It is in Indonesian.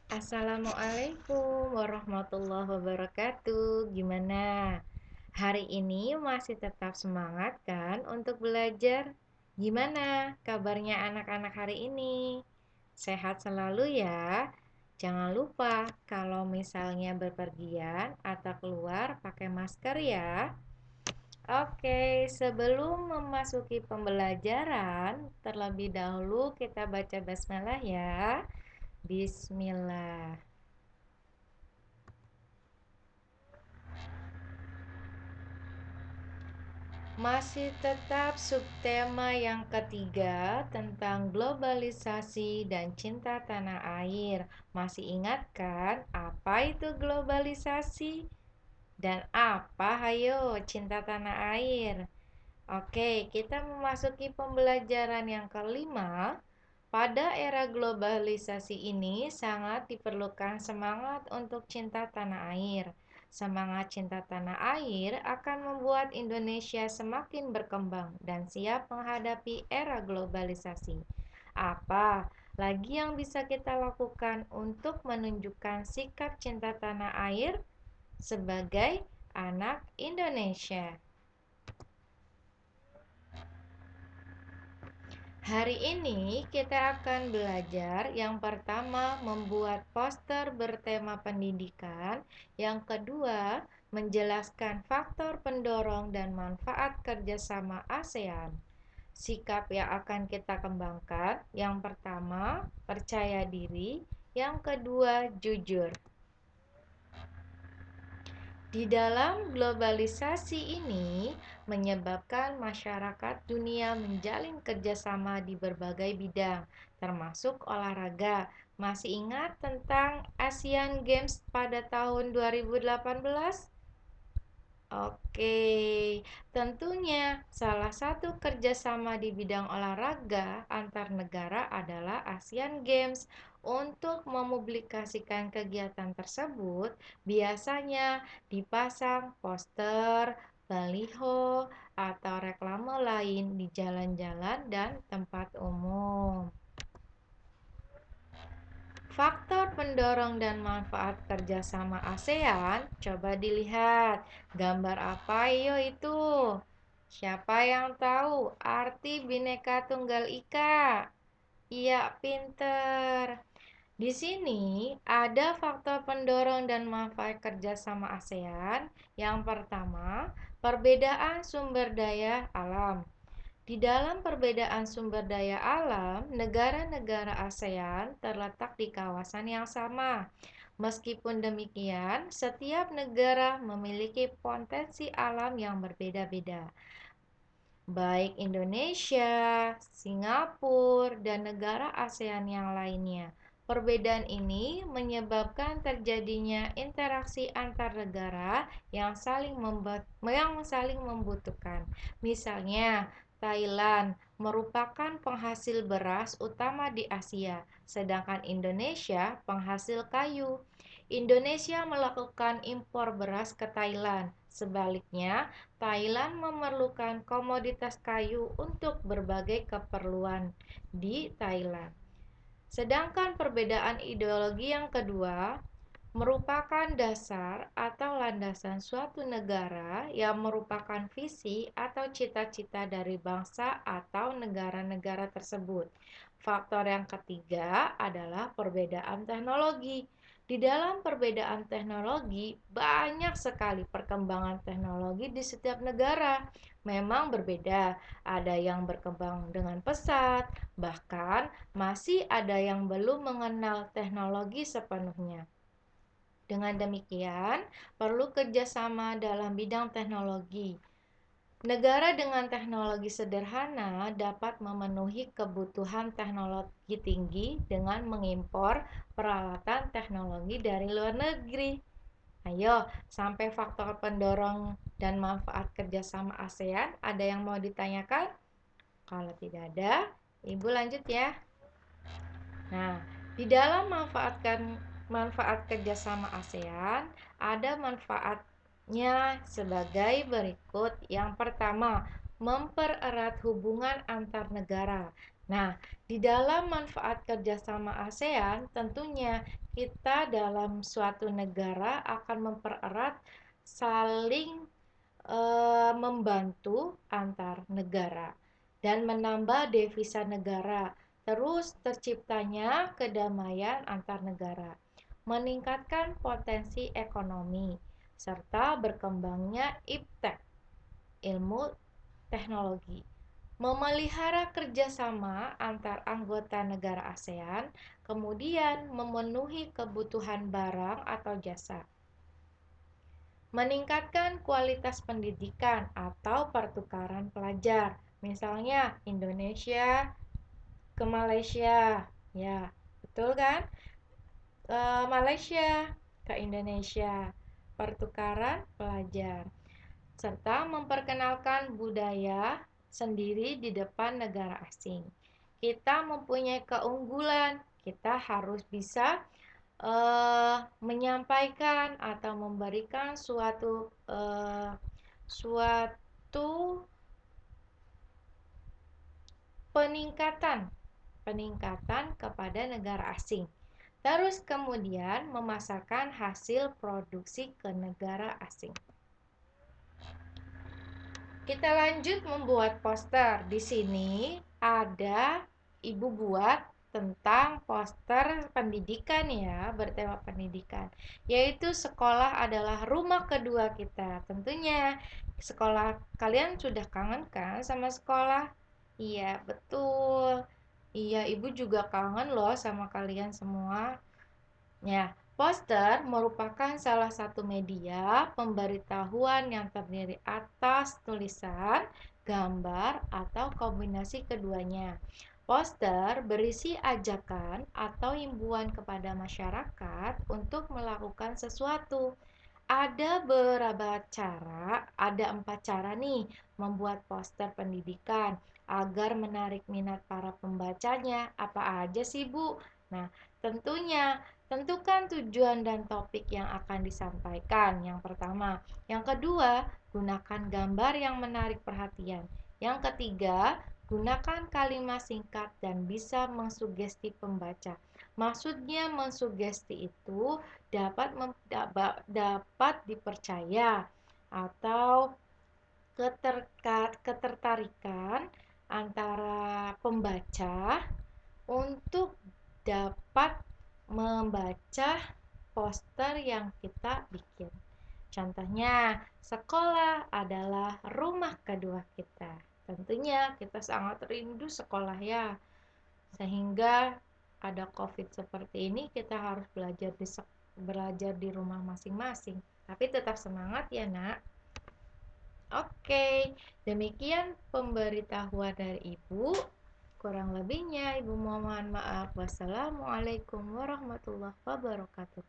Assalamualaikum warahmatullahi wabarakatuh. Gimana? Hari ini masih tetap semangat kan untuk belajar? Gimana kabarnya anak-anak hari ini? Sehat selalu ya. Jangan lupa kalau misalnya bepergian atau keluar pakai masker ya. Oke, sebelum memasuki pembelajaran, terlebih dahulu kita baca basmalah ya. Bismillah. Masih tetap subtema yang ketiga tentang globalisasi dan cinta tanah air. Masih ingat kan apa itu globalisasi? Dan apa hayo cinta tanah air? Oke, kita memasuki pembelajaran yang kelima. Pada era globalisasi ini sangat diperlukan semangat untuk cinta tanah air. Semangat cinta tanah air akan membuat Indonesia semakin berkembang dan siap menghadapi era globalisasi. Apa lagi yang bisa kita lakukan untuk menunjukkan sikap cinta tanah air sebagai anak Indonesia? Hari ini kita akan belajar yang pertama membuat poster bertema pendidikan, yang kedua menjelaskan faktor pendorong dan manfaat kerjasama ASEAN. Sikap yang akan kita kembangkan, yang pertama percaya diri, yang kedua jujur. Di dalam globalisasi ini menyebabkan masyarakat dunia menjalin kerjasama di berbagai bidang, termasuk olahraga. Masih ingat tentang Asian Games pada tahun 2018? Oke, tentunya salah satu kerjasama di bidang olahraga antar negara adalah ASEAN Games. Untuk mempublikasikan kegiatan tersebut, biasanya dipasang poster, baliho, atau reklame lain di jalan-jalan dan tempat umum. Faktor pendorong dan manfaat kerjasama ASEAN, coba dilihat. Gambar apa yo itu? Siapa yang tahu arti Bhinneka Tunggal Ika? Iya, pinter. Di sini ada faktor pendorong dan manfaat kerjasama ASEAN. Yang pertama, perbedaan sumber daya alam. Di dalam perbedaan sumber daya alam, negara-negara ASEAN terletak di kawasan yang sama. Meskipun demikian, setiap negara memiliki potensi alam yang berbeda-beda. Baik Indonesia, Singapura, dan negara ASEAN yang lainnya. Perbedaan ini menyebabkan terjadinya interaksi antar negara yang saling membutuhkan. Misalnya, Thailand merupakan penghasil beras utama di Asia, sedangkan Indonesia penghasil kayu. Indonesia melakukan impor beras ke Thailand. Sebaliknya, Thailand memerlukan komoditas kayu untuk berbagai keperluan di Thailand. Sedangkan perbedaan ideologi yang kedua merupakan dasar atau landasan suatu negara yang merupakan visi atau cita-cita dari bangsa atau negara-negara tersebut. Faktor yang ketiga adalah perbedaan teknologi. Di dalam perbedaan teknologi, banyak sekali perkembangan teknologi di setiap negara. Memang berbeda, ada yang berkembang dengan pesat, bahkan masih ada yang belum mengenal teknologi sepenuhnya. Dengan demikian, perlu kerjasama dalam bidang teknologi. Negara dengan teknologi sederhana dapat memenuhi kebutuhan teknologi tinggi dengan mengimpor peralatan teknologi dari luar negeri. Ayo, sampai faktor pendorong dan manfaat kerjasama ASEAN, ada yang mau ditanyakan? Kalau tidak ada, Ibu lanjut ya. Nah, di dalam manfaat kerjasama ASEAN, ada manfaatnya sebagai berikut. Yang pertama, mempererat hubungan antar negara. Nah, di dalam manfaat kerjasama ASEAN, tentunya kita dalam suatu negara akan mempererat saling membantu antar negara dan menambah devisa negara. Terus terciptanya kedamaian antar negara, meningkatkan potensi ekonomi, serta berkembangnya iptek, ilmu teknologi. Memelihara kerjasama antar anggota negara ASEAN, kemudian memenuhi kebutuhan barang atau jasa. Meningkatkan kualitas pendidikan atau pertukaran pelajar. Misalnya Indonesia ke Malaysia. Ya, betul kan? Malaysia ke Indonesia. Pertukaran pelajar. Serta memperkenalkan budaya sendiri di depan negara asing. Kita mempunyai keunggulan, kita harus bisa menyampaikan atau memberikan suatu peningkatan kepada negara asing. Terus kemudian memasarkan hasil produksi ke negara asing. Kita lanjut membuat poster. Di sini ada ibu buat tentang poster pendidikan ya, bertema pendidikan, yaitu sekolah adalah rumah kedua kita. Tentunya sekolah kalian sudah kangen kan sama sekolah? Iya, betul. Iya, ibu juga kangen loh sama kalian semua. Ya, poster merupakan salah satu media pemberitahuan yang terdiri atas tulisan, gambar, atau kombinasi keduanya. Poster berisi ajakan atau himbauan kepada masyarakat untuk melakukan sesuatu. Ada beberapa cara, ada 4 cara nih membuat poster pendidikan agar menarik minat para pembacanya. Apa aja sih, Bu? Nah, tentunya tentukan tujuan dan topik yang akan disampaikan. Yang pertama, yang kedua, gunakan gambar yang menarik perhatian. Yang ketiga, gunakan kalimat singkat dan bisa mengsugesti pembaca. Maksudnya mengsugesti itu dapat dipercaya atau ketertarikan antara pembaca untuk dapat membaca poster yang kita bikin. Contohnya, sekolah adalah rumah kedua kita. Tentunya kita sangat rindu sekolah ya. Sehingga ada COVID seperti ini, kita harus belajar di rumah masing-masing. Tapi tetap semangat ya, Nak. Oke, demikian pemberitahuan dari Ibu. Kurang lebihnya Ibu mohon maaf. Wassalamualaikum warahmatullahi wabarakatuh.